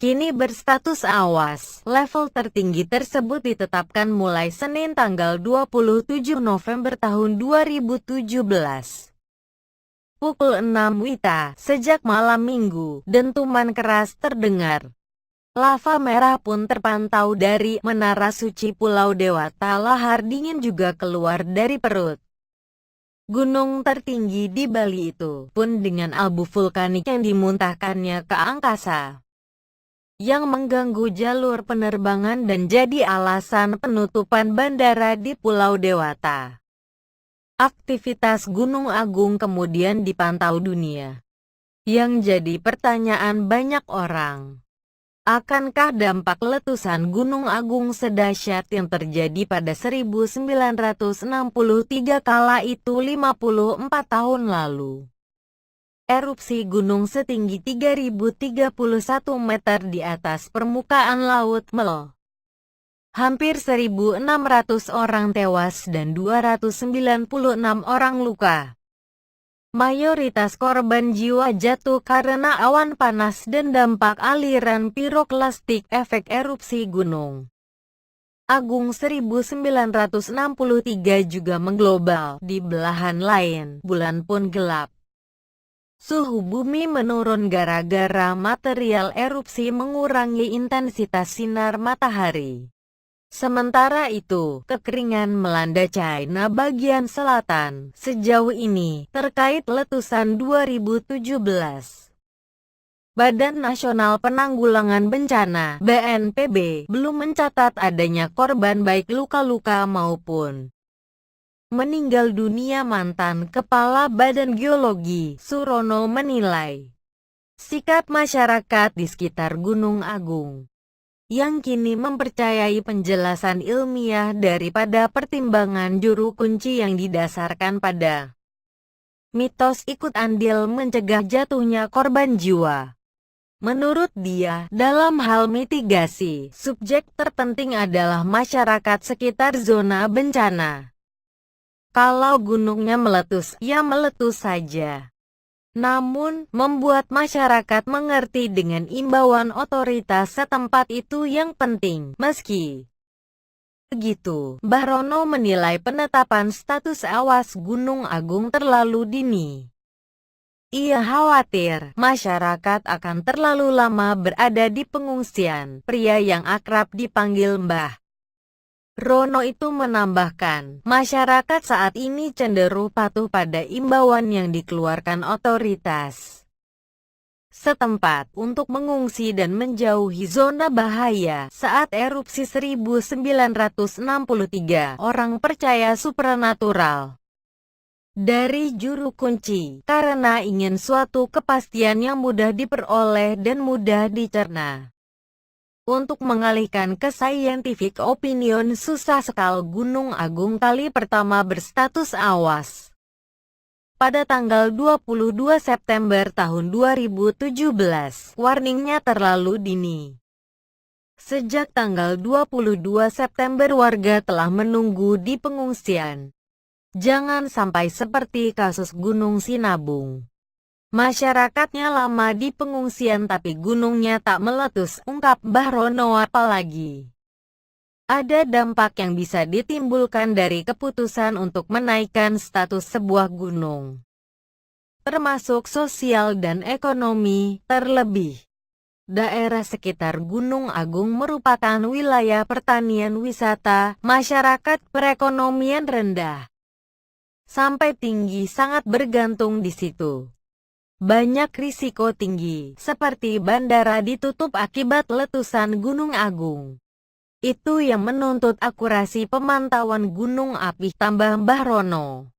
kini berstatus awas. Level tertinggi tersebut ditetapkan mulai Senin tanggal 27 November tahun 2017. Pukul 6 WITA, sejak malam Minggu, dentuman keras terdengar. Lava merah pun terpantau dari Menara Suci Pulau Dewata. Lahar dingin juga keluar dari perut gunung tertinggi di Bali itu, pun dengan abu vulkanik yang dimuntahkannya ke angkasa, yang mengganggu jalur penerbangan dan jadi alasan penutupan bandara di Pulau Dewata. Aktivitas Gunung Agung kemudian dipantau dunia. Yang jadi pertanyaan banyak orang, akankah dampak letusan Gunung Agung sedahsyat yang terjadi pada 1963 kala itu 54 tahun lalu? Erupsi gunung setinggi 3031 meter di atas permukaan laut Melo. Hampir 1.600 orang tewas dan 296 orang luka. Mayoritas korban jiwa jatuh karena awan panas dan dampak aliran piroklastik efek erupsi Gunung Agung 1963 juga mengglobal. Di belahan lain, bulan pun gelap. Suhu bumi menurun gara-gara material erupsi mengurangi intensitas sinar matahari. Sementara itu, kekeringan melanda China bagian selatan sejauh ini terkait letusan 2017. Badan Nasional Penanggulangan Bencana (BNPB) belum mencatat adanya korban baik luka-luka maupun meninggal dunia. Mantan Kepala Badan Geologi, Surono, menilai sikap masyarakat di sekitar Gunung Agung yang kini mempercayai penjelasan ilmiah daripada pertimbangan juru kunci yang didasarkan pada mitos ikut andil mencegah jatuhnya korban jiwa. Menurut dia, dalam hal mitigasi, subjek terpenting adalah masyarakat sekitar zona bencana. Kalau gunungnya meletus, ya meletus saja. Namun, membuat masyarakat mengerti dengan imbauan otoritas setempat itu yang penting. Meski begitu, Bahrono menilai penetapan status awas Gunung Agung terlalu dini. Ia khawatir masyarakat akan terlalu lama berada di pengungsian. Pria yang akrab dipanggil Mbah Rono itu menambahkan, masyarakat saat ini cenderung patuh pada imbauan yang dikeluarkan otoritas setempat untuk mengungsi dan menjauhi zona bahaya. Saat erupsi 1963, orang percaya supranatural dari juru kunci, karena ingin suatu kepastian yang mudah diperoleh dan mudah dicerna. Untuk mengalihkan ke scientific opinion, susah sekali. Gunung Agung kali pertama berstatus awas pada tanggal 22 September tahun 2017. Warningnya terlalu dini. Sejak tanggal 22 September warga telah menunggu di pengungsian. Jangan sampai seperti kasus Gunung Sinabung. Masyarakatnya lama di pengungsian tapi gunungnya tak meletus, ungkap Bahrono. Apalagi ada dampak yang bisa ditimbulkan dari keputusan untuk menaikkan status sebuah gunung, termasuk sosial dan ekonomi. Terlebih, daerah sekitar Gunung Agung merupakan wilayah pertanian, wisata, masyarakat perekonomian rendah sampai tinggi sangat bergantung di situ. Banyak risiko tinggi, seperti bandara ditutup akibat letusan Gunung Agung. Itu yang menuntut akurasi pemantauan gunung api, tambah Bahrono.